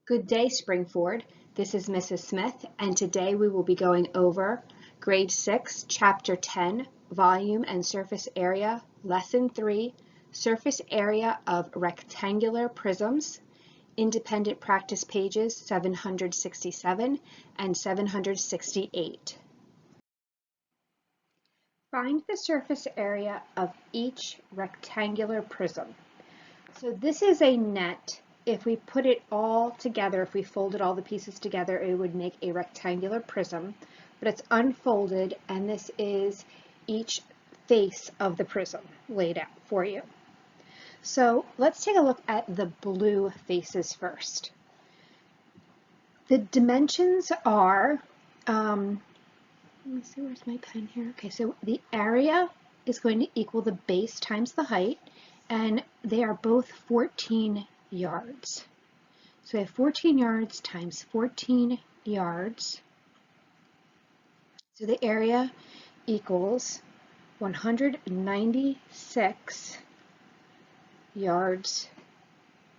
Good day, Springford. This is Mrs. Smith, and today we will be going over Grade 6, Chapter 10, Volume and Surface Area, Lesson 3, Surface Area of Rectangular Prisms, Independent Practice Pages 767 and 768. Find the surface area of each rectangular prism. So this is a net. If we put it all together, if we folded all the pieces together, it would make a rectangular prism, but it's unfolded, and this is each face of the prism laid out for you. So let's take a look at the blue faces first. The dimensions are, let me see, where's my pen here? Okay, so the area is going to equal the base times the height, and they are both 14 yards. So I have 14 yards times 14 yards. So the area equals 196 yards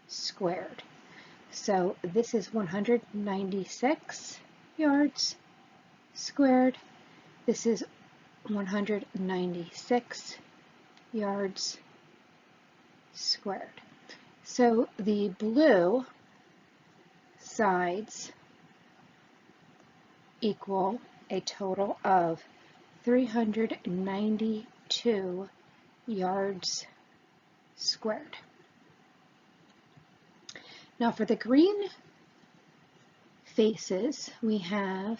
squared. So this is 196 yards squared. This is 196 yards squared. So the blue sides equal a total of 392 yards squared. Now for the green faces, we have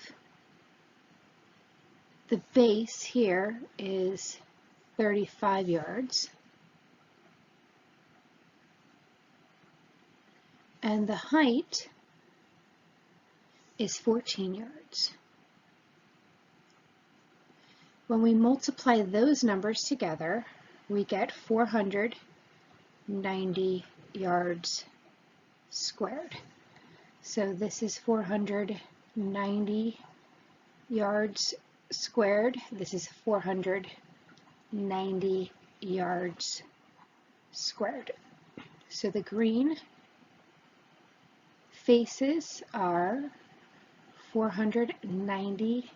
the base here is 35 yards. And the height is 14 yards. When we multiply those numbers together, we get 490 yards squared. So this is 490 yards squared. This is 490 yards squared. So the green faces are 490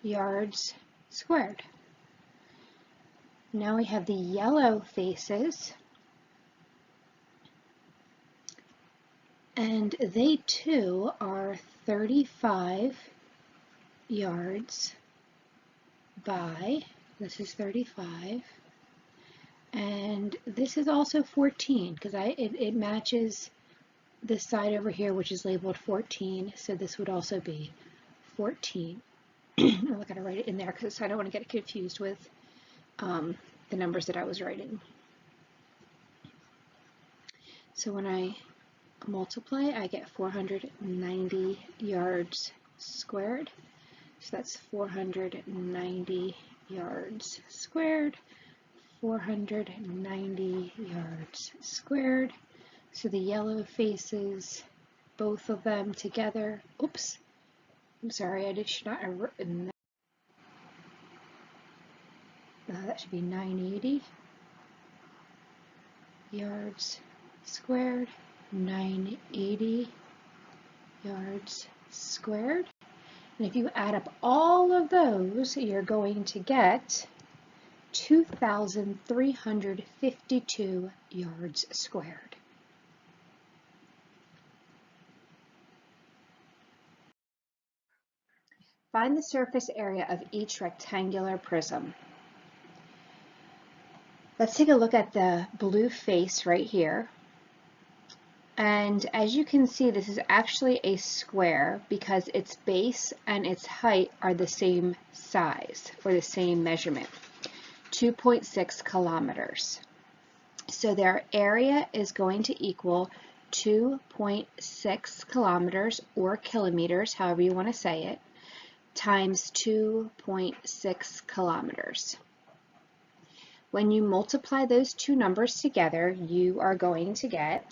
yards squared. Now we have the yellow faces, and they too are 35 yards by, this is 35, and this is also 14 because it matches this side over here, which is labeled 14, so this would also be 14. I'm not going to write it in there because I don't want to get confused with the numbers that I was writing. So when I multiply, I get 490 yards squared. So that's 490 yards squared, 490 yards squared. So the yellow faces, both of them together, oops, I'm sorry, I should not have written that. That should be 980 yards squared, 980 yards squared. And if you add up all of those, you're going to get 2,352 yards squared. Find the surface area of each rectangular prism. Let's take a look at the blue face right here. And as you can see, this is actually a square because its base and its height are the same size or the same measurement, 2.6 kilometers. So their area is going to equal 2.6 kilometers or kilometers, however you want to say it, times 2.6 kilometers. When you multiply those two numbers together, you are going to get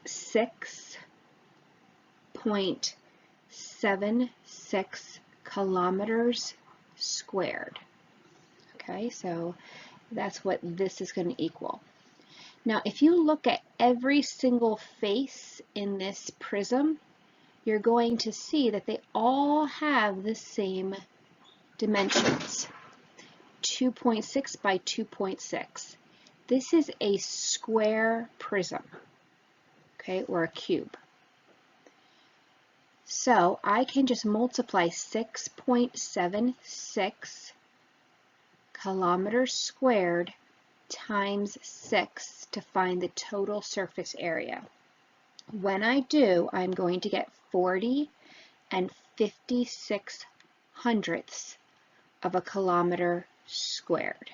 6.76 kilometers squared. Okay, so that's what this is going to equal. Now, if you look at every single face in this prism, you're going to see that they all have the same dimensions, 2.6 by 2.6. This is a square prism, okay, or a cube. So I can just multiply 6.76 kilometers squared times 6 to find the total surface area. When I do, I'm going to get 40 and 56 hundredths of a kilometer squared.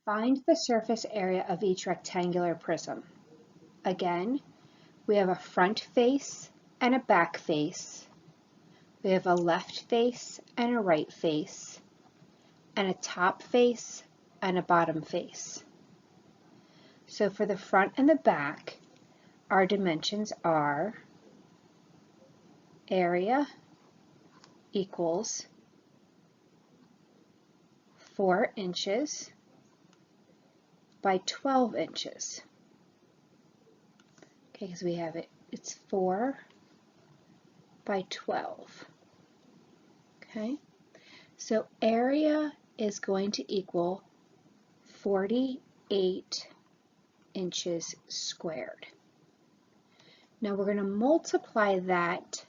Find the surface area of each rectangular prism. Again, we have a front face and a back face. We have a left face and a right face, and a top face and a bottom face. So for the front and the back, our dimensions are area equals 4 inches by 12 inches. Okay, because we have it's 4 by 12. Okay, so area is going to equal 48 inches squared. Now we're going to multiply that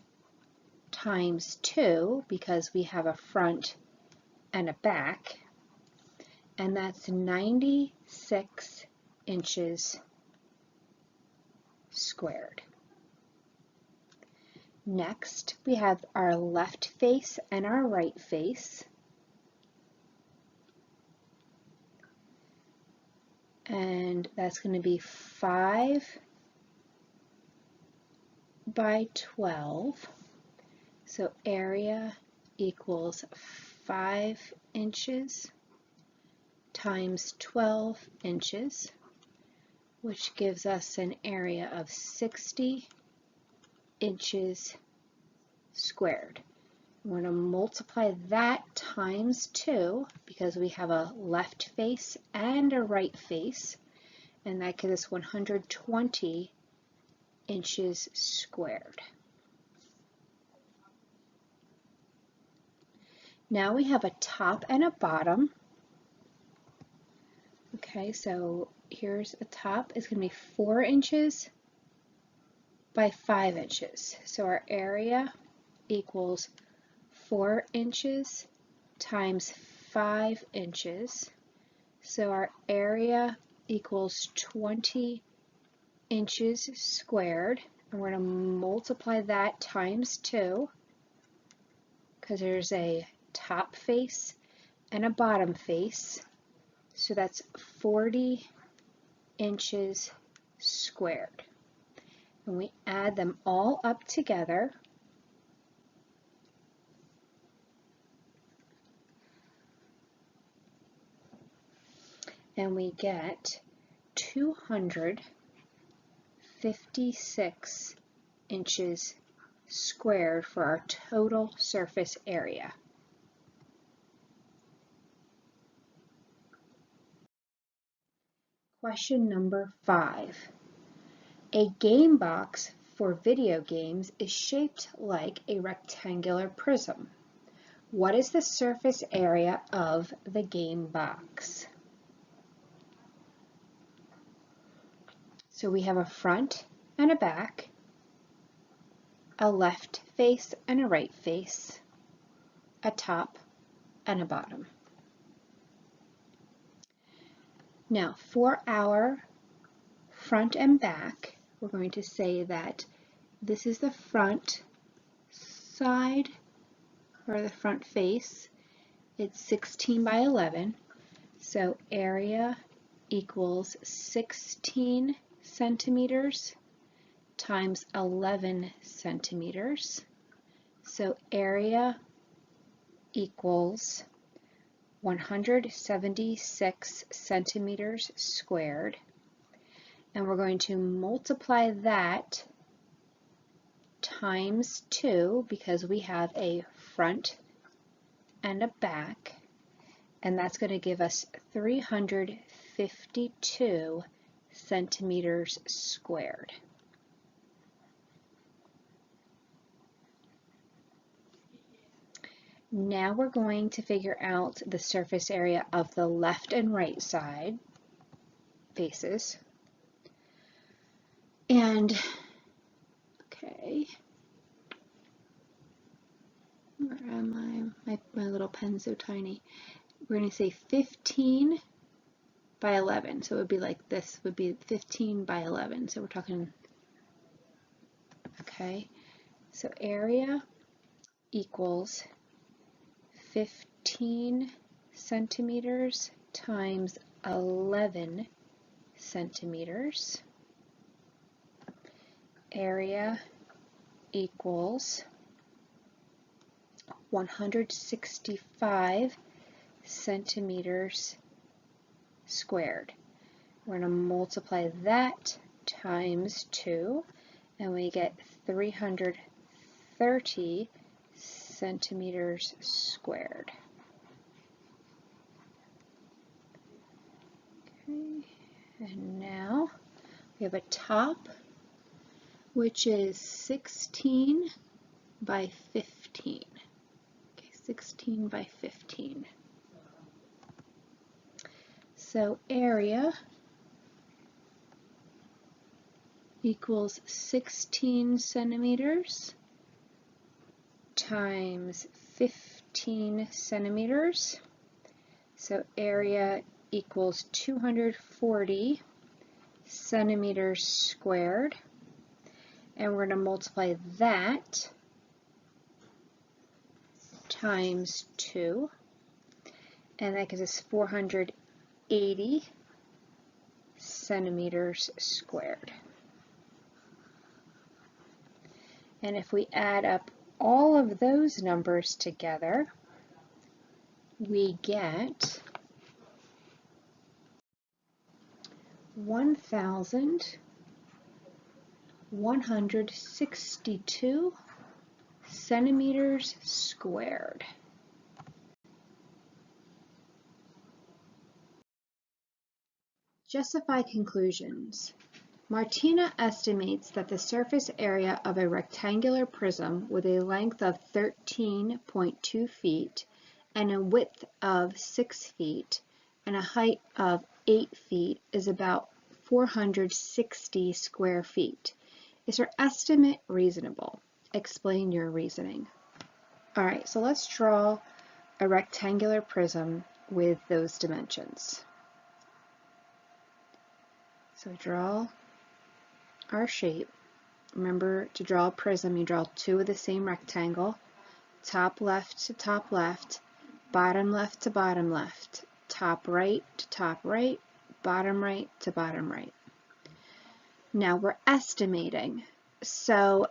times 2 because we have a front and a back, and that's 96 inches squared. Next, we have our left face and our right face. And that's going to be 5 by 12. So area equals 5 inches times 12 inches, which gives us an area of 60 inches squared. We're going to multiply that times 2 because we have a left face and a right face, and that gives us 120 inches squared. Now we have a top and a bottom. Okay, so here's a top. It's going to be 4 inches by 5 inches. So our area equals 4 inches times 5 inches. So our area equals 20 inches squared. And we're going to multiply that times 2 because there's a top face and a bottom face. So that's 40 inches squared. And we add them all up together. And we get 256 inches squared for our total surface area. Question number 5. A game box for video games is shaped like a rectangular prism. What is the surface area of the game box? So we have a front and a back, a left face and a right face, a top and a bottom. Now for our front and back, we're going to say that this is the front side or the front face. It's 16 by 11, so area equals 16 centimeters times 11 centimeters. So area equals 176 centimeters squared. And we're going to multiply that times 2 because we have a front and a back, and that's going to give us 352 centimeters squared. Now we're going to figure out the surface area of the left and right side faces. And, okay, where am I? My little pen's so tiny. We're going to say 15 by 11. So it would be like this would be 15 by 11. So we're talking, okay, so area equals 15 centimeters times 11 centimeters. Area equals 165 centimeters squared. We're going to multiply that times 2, and we get 330 centimeters squared. Okay, and now we have a top which is 16 by 15. Okay, 16 by 15. So area equals 16 centimeters times 15 centimeters. So area equals 240 centimeters squared. And we're going to multiply that times 2. And that gives us 480 centimeters squared. And if we add up all of those numbers together, we get 1,162 centimeters squared. Justify conclusions. Martina estimates that the surface area of a rectangular prism with a length of 13.2 feet and a width of 6 feet and a height of 8 feet is about 460 square feet. Is her estimate reasonable? Explain your reasoning. All right, so let's draw a rectangular prism with those dimensions. So draw our shape. Remember, to draw a prism, you draw two of the same rectangle, top left to top left, bottom left to bottom left, top right to top right, bottom right to bottom right. Now we're estimating, so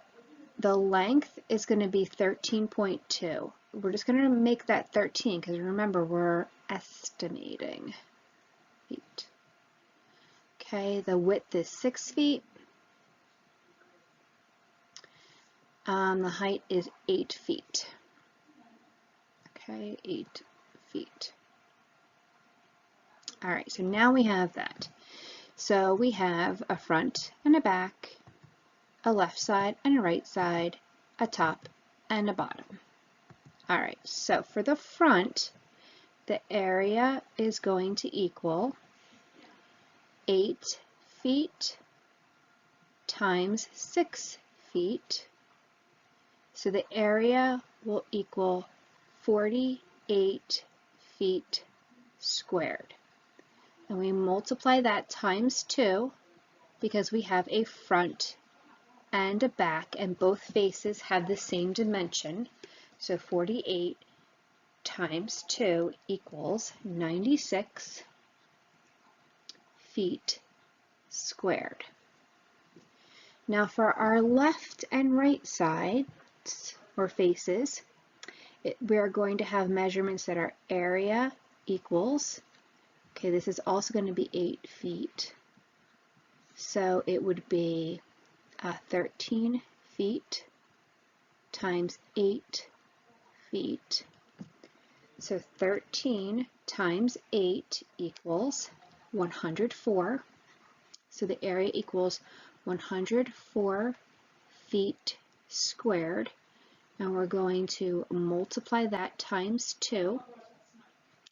the length is going to be 13.2. We're just going to make that 13 because remember, we're estimating feet. Okay, the width is 6 feet. The height is 8 feet. Okay, 8 feet. All right, so now we have that. So we have a front and a back, a left side and a right side, a top and a bottom. All right, so for the front, the area is going to equal 8 feet times 6 feet. So the area will equal 48 feet squared. And we multiply that times 2 because we have a front and a back and both faces have the same dimension. So 48 times 2 equals 96 feet squared. Now for our left and right sides or faces, we are going to have measurements that are area equals, okay, this is also going to be 8 feet. So it would be 13 feet times 8 feet. So 13 times 8 equals 104. So the area equals 104 feet squared. And we're going to multiply that times 2.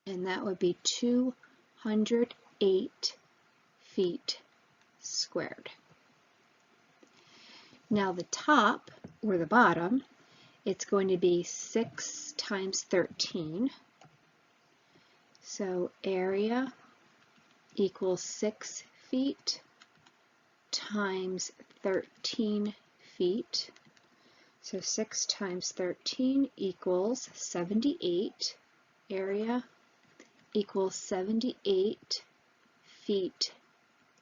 And that would be 208 feet squared. Now the top, or the bottom, it's going to be 6 times 13. So area equals 6 feet times 13 feet. So 6 times 13 equals 78. Area equals 78 feet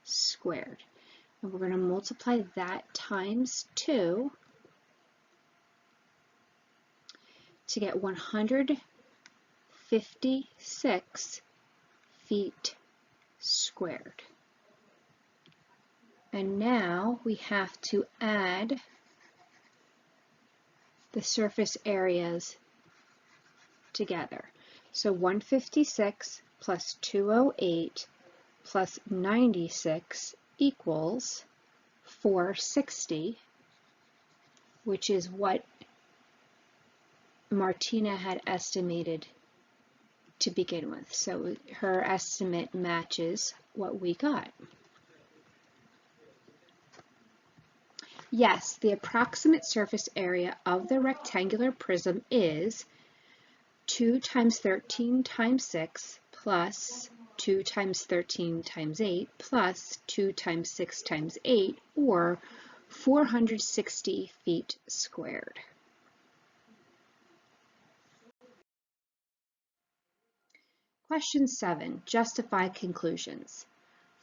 squared. And we're going to multiply that times 2 to get 156 feet squared. And now we have to add the surface areas together. So 156 plus 208 plus 96 equals 460, which is what Martina had estimated to begin with. So her estimate matches what we got. Yes, the approximate surface area of the rectangular prism is 2 times 13 times 6 plus 2 times 13 times 8 plus 2 times 6 times 8, or 460 feet squared. Question 7. Justify conclusions.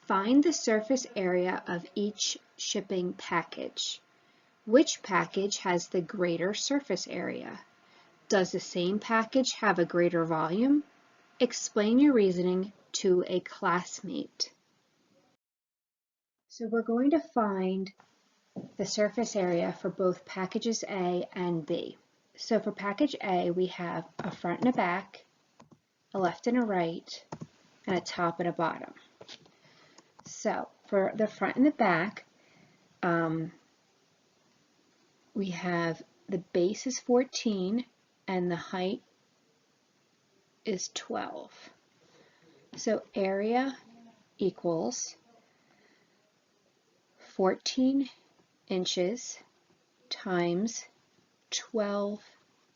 Find the surface area of each shipping package. Which package has the greater surface area? Does the same package have a greater volume? Explain your reasoning to a classmate. So we're going to find the surface area for both packages A and B. So for package A, we have a front and a back, a left and a right, and a top and a bottom. So for the front and the back, we have the base is 14 and the height is 12. So area equals 14 inches times 12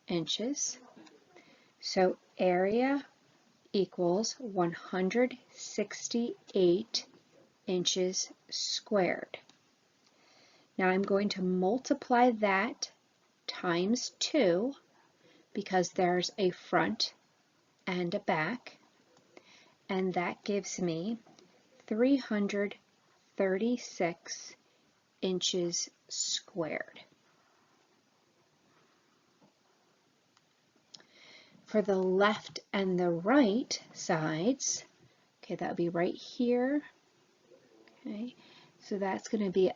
inches. So area equals 168 inches squared. Now I'm going to multiply that times 2 because there's a front and a back, and that gives me 336 inches squared. For the left and the right sides, okay, that would be right here. Okay, so that's going to be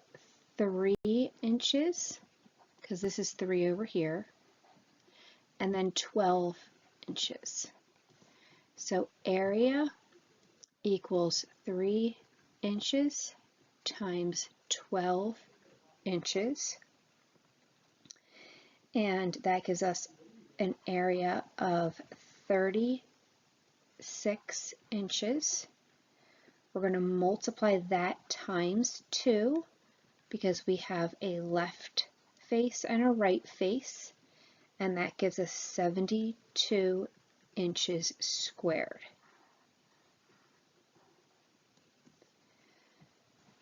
3 inches, because this is 3 over here, and then 12 inches. So area equals 3 inches times 12 inches, and that gives us an area of 36 inches. We're going to multiply that times 2 because we have a left face and a right face, and that gives us 72 inches squared.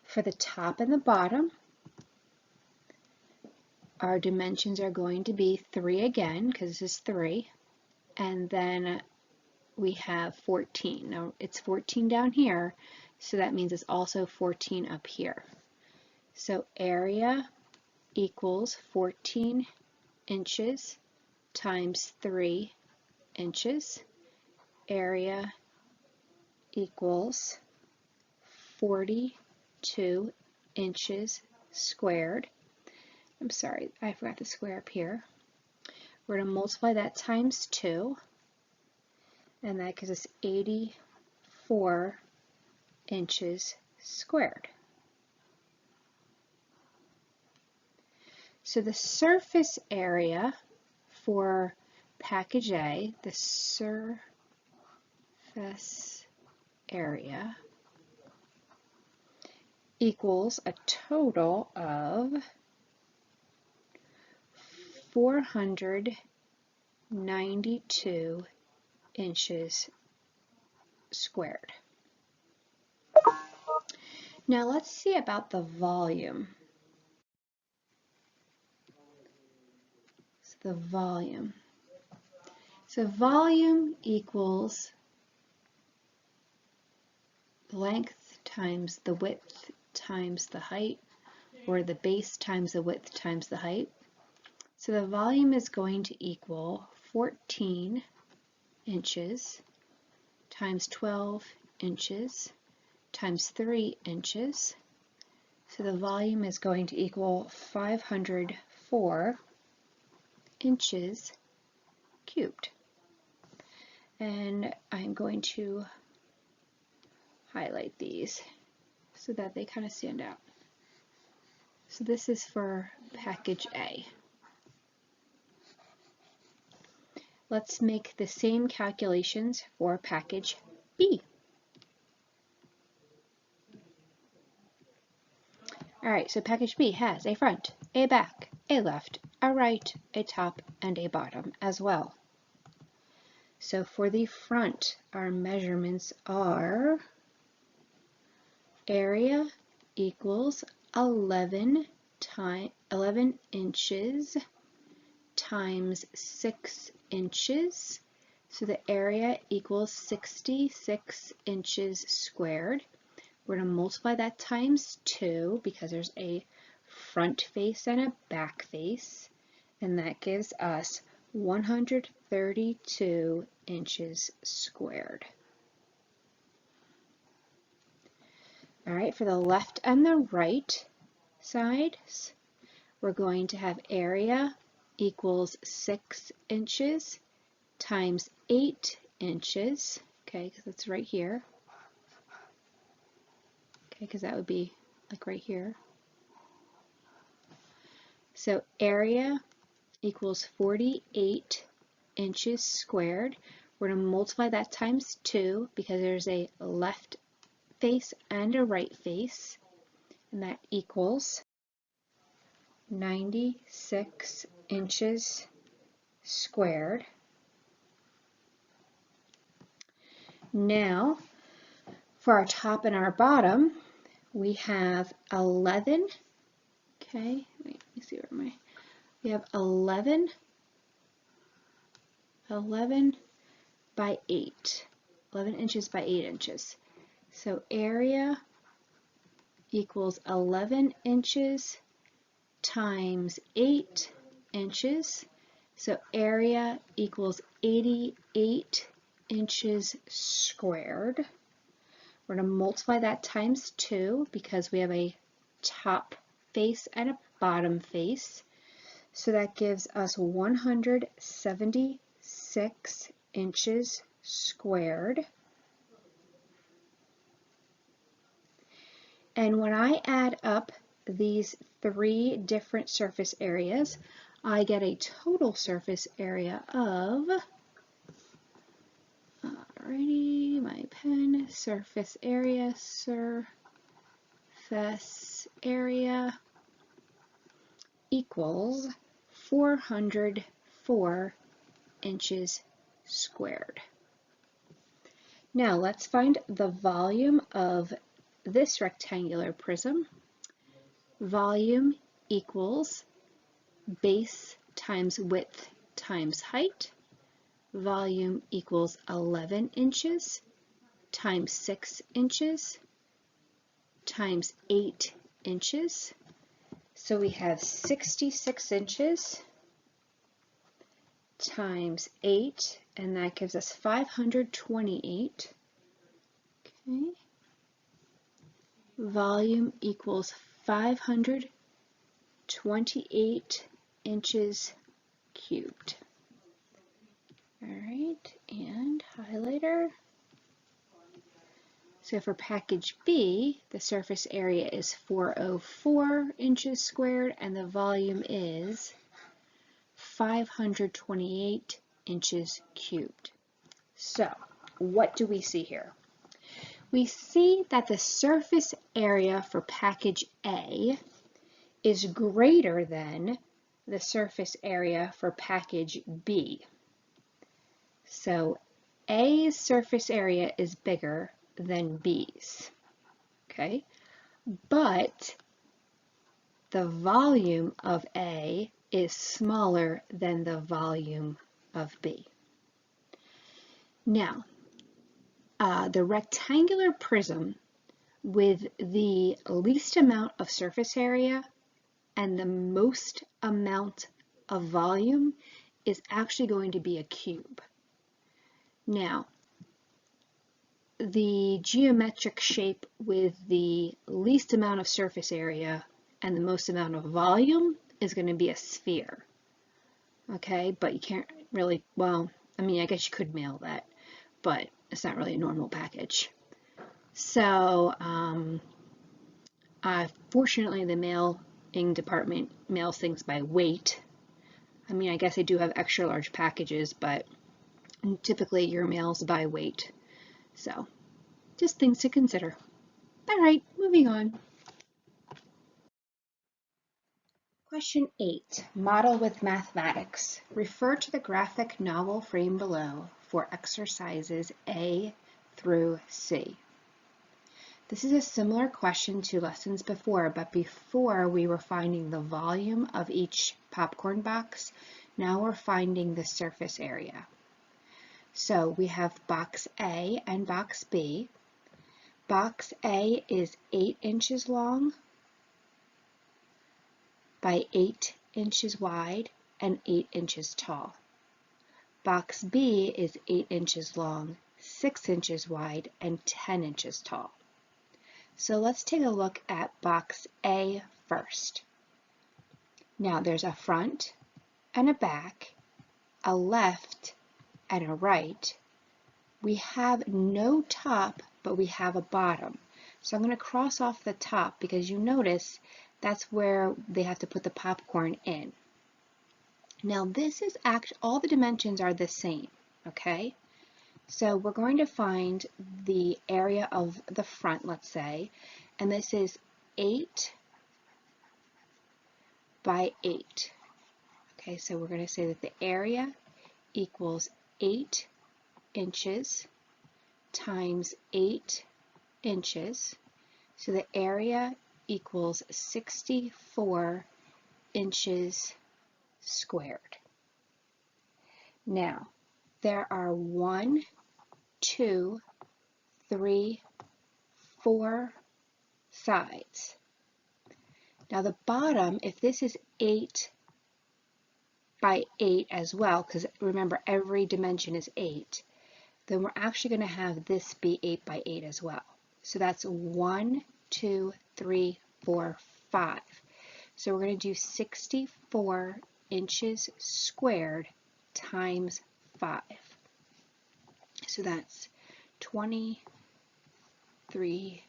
For the top and the bottom, our dimensions are going to be 3 again, because this is 3, and then we have 14. Now it's 14 down here, so that means it's also 14 up here. So area equals 14 inches times 3 inches. Area equals 42 inches squared. I'm sorry, I forgot the square up here. We're going to multiply that times 2, and that gives us 84 inches squared. So the surface area for package A, the surface area equals a total of 492 inches squared. Now let's see about the volume. So the volume. So volume equals length times the width times the height, or the base times the width times the height. So the volume is going to equal 14 inches times 12 inches times 3 inches. So the volume is going to equal 504 inches cubed. And I'm going to highlight these so that they kind of stand out. So this is for package A. Let's make the same calculations for package B. Alright, so package B has a front, a back, a left, a right, a top, and a bottom as well. So for the front, our measurements are area equals 11 inches times 6 inches. So the area equals 66 inches squared. We're going to multiply that times 2 because there's a front face and a back face, and that gives us 132 inches squared. All right, for the left and the right sides, we're going to have area equals 6 inches times 8 inches, okay, because it's right here. Okay, because that would be like right here. So area equals 48 inches squared. We're going to multiply that times 2 because there's a left face and a right face, and that equals 96 inches squared. Now, for our top and our bottom, we have 11, okay, wait, let me see where am I? We have 11 by 8, 11 inches by 8 inches. So area equals 11 inches times 8 inches. So area equals 88 inches squared. We're going to multiply that times 2 because we have a top face and a bottom face. So that gives us 176 inches squared. And when I add up these 3 different surface areas, I get a total surface area of, alrighty, my pen, surface area equals 404 inches squared. Now let's find the volume of this rectangular prism. Volume equals base times width times height. Volume equals 11 inches times 6 inches times 8 inches. So we have 66 inches times 8, and that gives us 528. Okay. Volume equals 528 inches cubed. All right, and highlighter. So for package B, the surface area is 404 inches squared and the volume is 528 inches cubed. So what do we see here? We see that the surface area for package A is greater than the surface area for package B. So A's surface area is bigger than B's, okay? But the volume of A is smaller than the volume of B. Now, the rectangular prism with the least amount of surface area and the most amount of volume is actually going to be a cube. Now, the geometric shape with the least amount of surface area and the most amount of volume is going to be a sphere. Okay, but you can't really, well, I mean, I guess you could mail that, but it's not really a normal package. So, fortunately, the mailing department mails things by weight. I mean, I guess they do have extra large packages, but typically your mail's by weight. So, just things to consider. All right, moving on. Question 8. Model with mathematics. Refer to the graphic novel frame below for exercises A through C. This is a similar question to lessons before, but before we were finding the volume of each popcorn box. Now we're finding the surface area. So we have box A and box B. Box A is 8 inches long by 8 inches wide and 8 inches tall. Box B is 8 inches long, 6 inches wide, and 10 inches tall. So let's take a look at box A first. Now there's a front and a back, a left and a right. We have no top, but we have a bottom. So I'm going to cross off the top because you notice that's where they have to put the popcorn in. Now this is actually, all the dimensions are the same, okay? So we're going to find the area of the front, let's say, and this is 8 by 8. Okay, so we're going to say that the area equals 8 inches times 8 inches. So the area equals 64 inches squared. Now, there are 1, 2, 3, 4 sides. Now the bottom, if this is 8 by 8 as well, because remember every dimension is 8, then we're actually going to have this be 8 by 8 as well. So that's 1, 2, 3, 4, 5. So we're going to do 64 inches squared times 5. So that's 23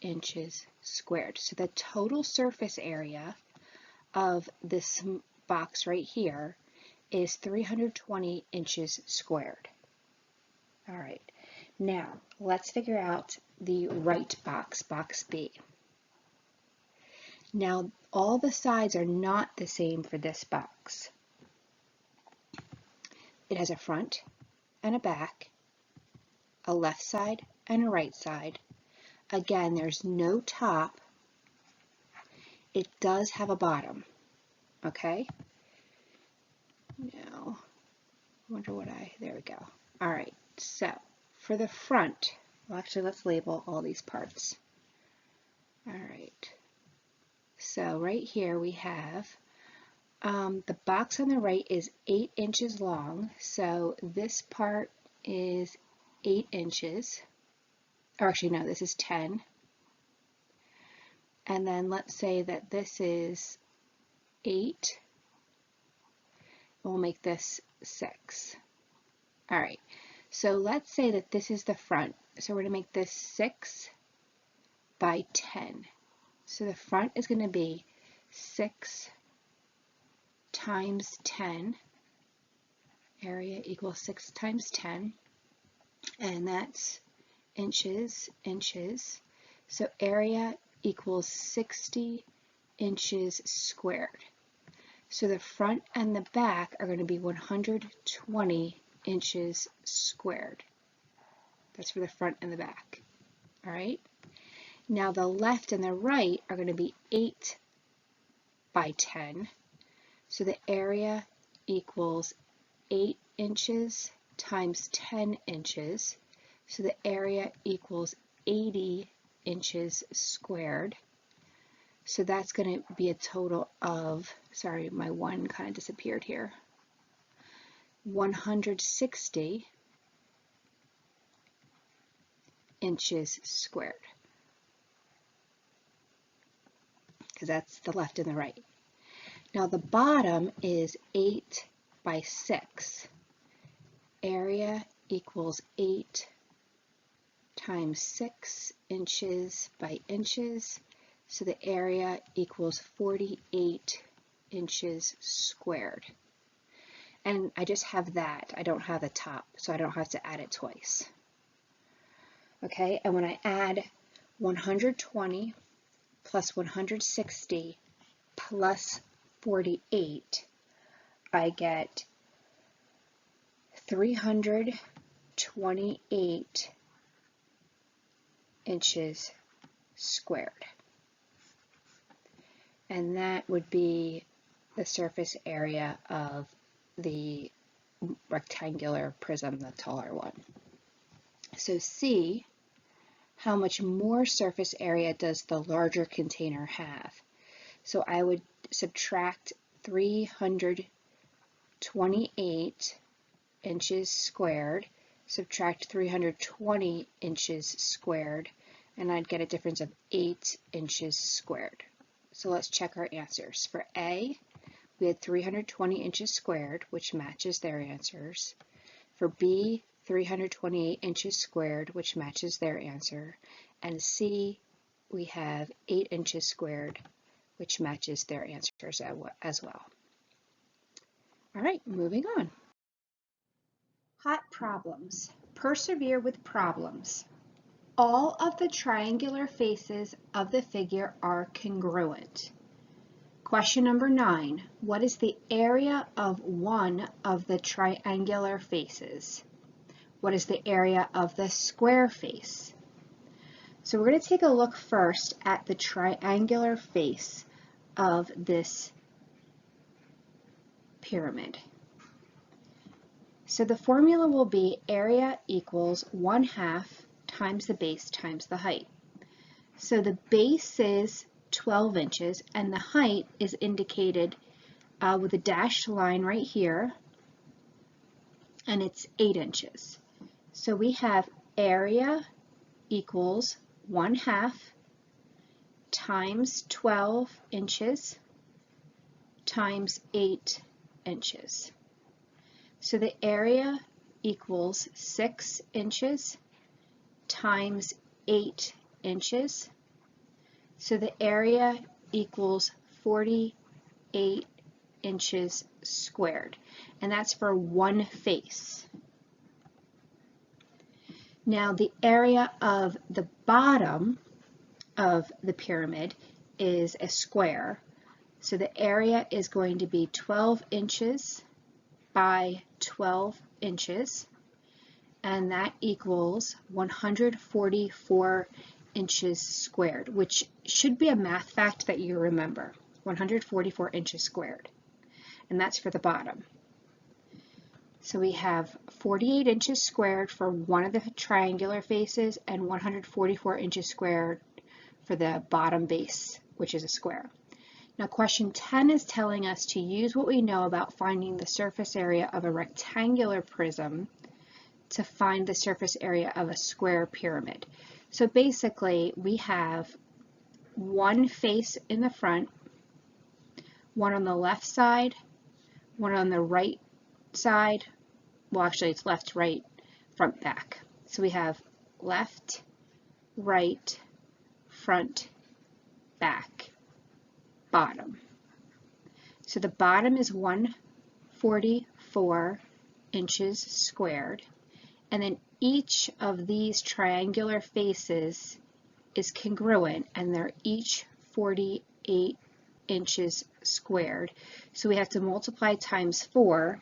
inches squared. So the total surface area of this box right here is 320 inches squared. All right, now let's figure out the right box, box B. Now all the sides are not the same for this box. It has a front and a back, a left side and a right side. Again, there's no top. It does have a bottom, okay? Now, I wonder what there we go. All right, so for the front, well, actually, let's label all these parts. All right, so right here we have the box on the right is 8 inches long, so this part is 8 inches, or actually no, this is 10. And then let's say that this is 8. We'll make this 6. All right, so let's say that this is the front. So we're going to make this 6 by 10. So the front is going to be 6 times 10. Area equals 6 times 10. And that's inches, inches. So area equals 60 inches squared. So the front and the back are going to be 120 inches squared. That's for the front and the back. All right. Now the left and the right are going to be 8 by 10. So the area equals 8 inches times 10 inches. So the area equals 80 inches squared. So that's going to be a total of, sorry, my one kind of disappeared here, 160 inches squared, because that's the left and the right. Now the bottom is 8 by 6. Area equals 8 times 6 inches by inches. So the area equals 48 inches squared. And I just have that. I don't have the top, so I don't have to add it twice. Okay, and when I add 120 plus 160 plus 48, I get 328 inches squared. And that would be the surface area of the rectangular prism, the taller one. So C, how much more surface area does the larger container have? So I would subtract 328 inches squared, subtract 320 inches squared, and I'd get a difference of 8 inches squared. So let's check our answers. For A, we had 320 inches squared, which matches their answers. For B, 328 inches squared, which matches their answer. And C, we have 8 inches squared, which matches their answers as well. All right, moving on. Hot problems. Persevere with problems. All of the triangular faces of the figure are congruent. Question number 9. What is the area of one of the triangular faces? What is the area of the square face? So we're going to take a look first at the triangular face of this pyramid. So the formula will be area equals 1/2 times the base times the height. So the base is 12 inches and the height is indicated with a dashed line right here, and it's 8 inches. So we have area equals 1/2 times 12 inches times 8 inches. So the area equals 6 inches times 8 inches. So the area equals 48 inches squared. And that's for one face. Now the area of the bottom of the pyramid is a square. So the area is going to be 12 inches by 12 inches. And that equals 144 inches squared, which should be a math fact that you remember. 144 inches squared. And that's for the bottom. So we have 48 inches squared for one of the triangular faces and 144 inches squared for the bottom base, which is a square. Now question 10 is telling us to use what we know about finding the surface area of a rectangular prism to find the surface area of a square pyramid. So basically we have one face in the front, one on the left side, one on the right side. Well, actually it's left, right, front, back. So we have left, right, front, back, bottom. So the bottom is 144 inches squared. And then each of these triangular faces is congruent, and they're each 48 inches squared. So we have to multiply times 4,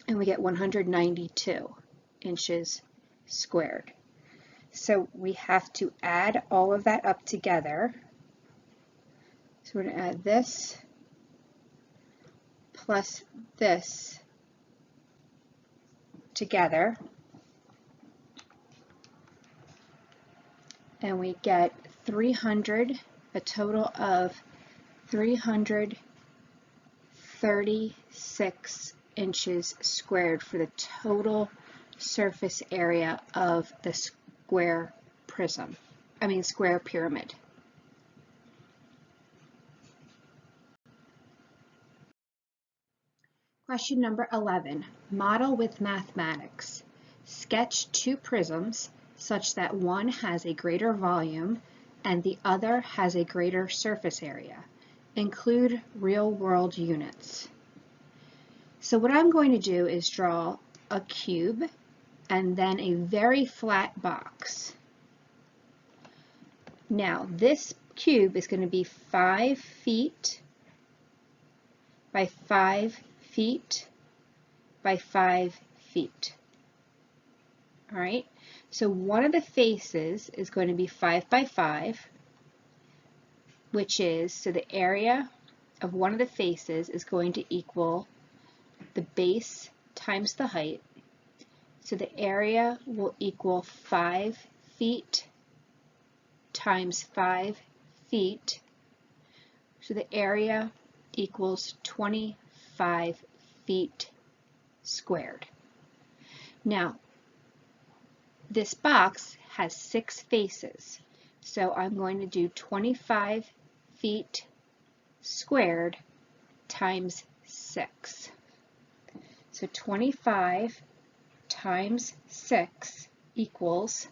and we get 192 inches squared. So we have to add all of that up together. So we're going to add this plus this together. and we get 300, a total of 336 inches squared for the total surface area of the square prism, square pyramid. Question number 11, model with mathematics. Sketch two prisms such that one has a greater volume and the other has a greater surface area. Include real-world units. So what I'm going to do is draw a cube and then a very flat box. Now this cube is going to be 5 feet by 5 feet by 5 feet. All right, so one of the faces is going to be 5 by 5, which is, so the area of one of the faces is going to equal the base times the height. So the area will equal 5 feet times 5 feet. So the area equals 25 feet squared. Now, this box has 6 faces, so I'm going to do 25 feet squared times 6. So 25 times 6 equals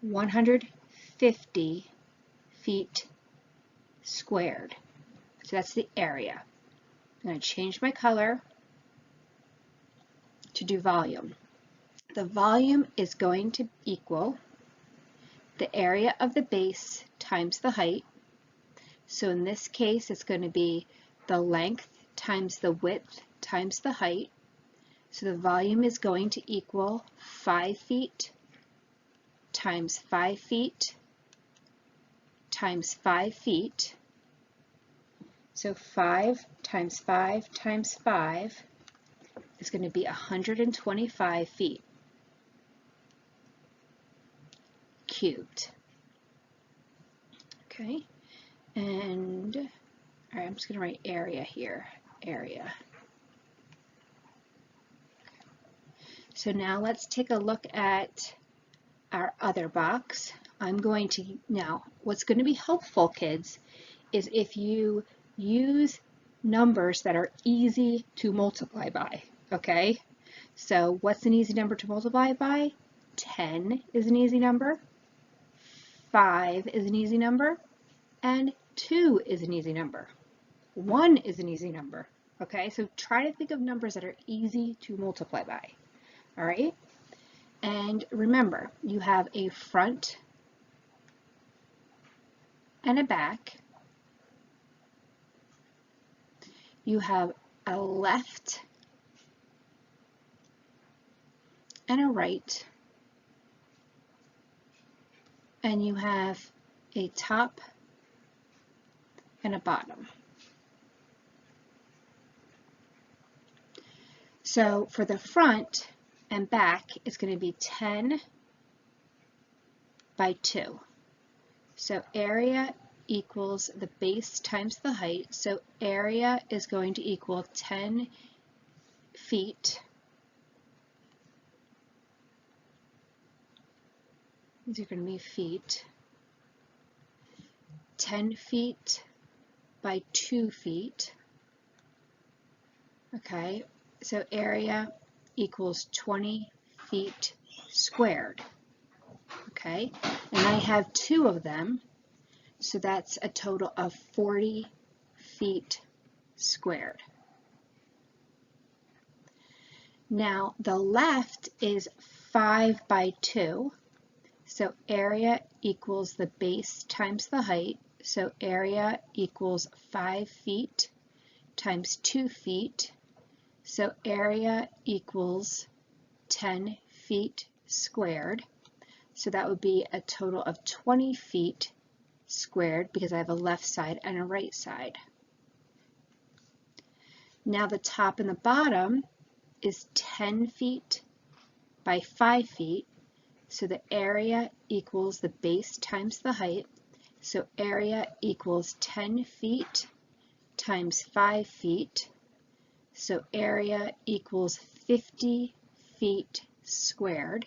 150 feet squared. So that's the area. I'm going to change my color to do volume. The volume is going to equal the area of the base times the height. So in this case, it's going to be the length times the width times the height. So the volume is going to equal 5 feet times 5 feet times 5 feet. So 5 times 5 times 5 is going to be 125 feet cubed. Okay, and all right, I'm just going to write area here, area. So now let's take a look at our other box. Now what's going to be helpful, kids, is if you use numbers that are easy to multiply by, okay? So what's an easy number to multiply by? 10 is an easy number, 5 is an easy number, and 2 is an easy number. 1 is an easy number, okay? So try to think of numbers that are easy to multiply by, all right? And remember, you have a front and a back. You have a left and a right. And you have a top and a bottom. So for the front and back, it's going to be 10 by 2. So area equals the base times the height. So area is going to equal 10 feet. These are going to be feet. 10 feet by 2 feet. Okay, so area equals 20 feet squared. Okay, and I have 2 of them, so that's a total of 40 feet squared. Now the left is 5 by 2, so area equals the base times the height, so area equals 5 feet times 2 feet, so area equals 10 feet squared. So that would be a total of 20 feet squared because I have a left side and a right side. Now the top and the bottom is 10 feet by 5 feet. So the area equals the base times the height. So area equals 10 feet times 5 feet. So area equals 50 feet squared.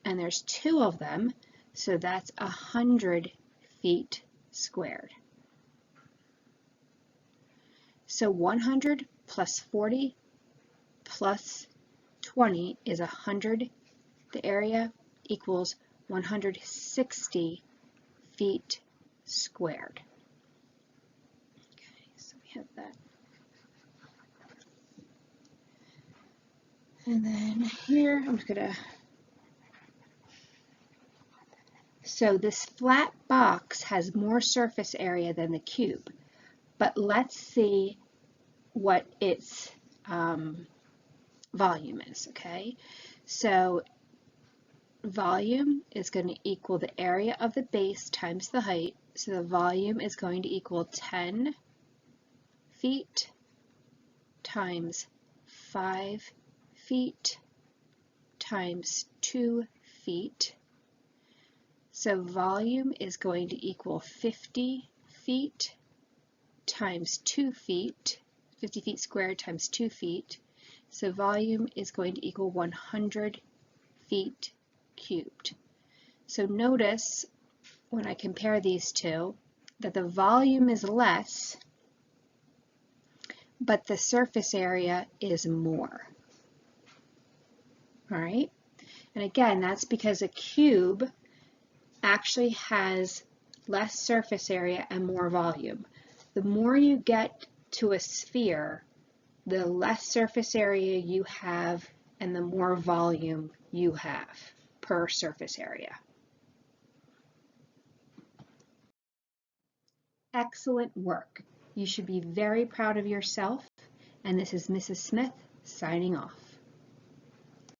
And there's 2 of them, so that's 100 feet squared. So 100 plus 40 plus 20 is 100. The area equals 160 feet squared. Okay, so we have that. And then here, I'm just gonna, so this flat box has more surface area than the cube, but let's see what its volume is, okay? So volume is going to equal the area of the base times the height. So the volume is going to equal 10 feet times 5 feet times 2 feet. So volume is going to equal 50 feet times 2 feet, 50 feet squared times 2 feet. So volume is going to equal 100 feet cubed. So notice when I compare these two that the volume is less, but the surface area is more. All right, and again, that's because a cube actually has less surface area and more volume. The more you get to a sphere, the less surface area you have and the more volume you have per surface area. Excellent work. You should be very proud of yourself. And this is Mrs. Smith signing off.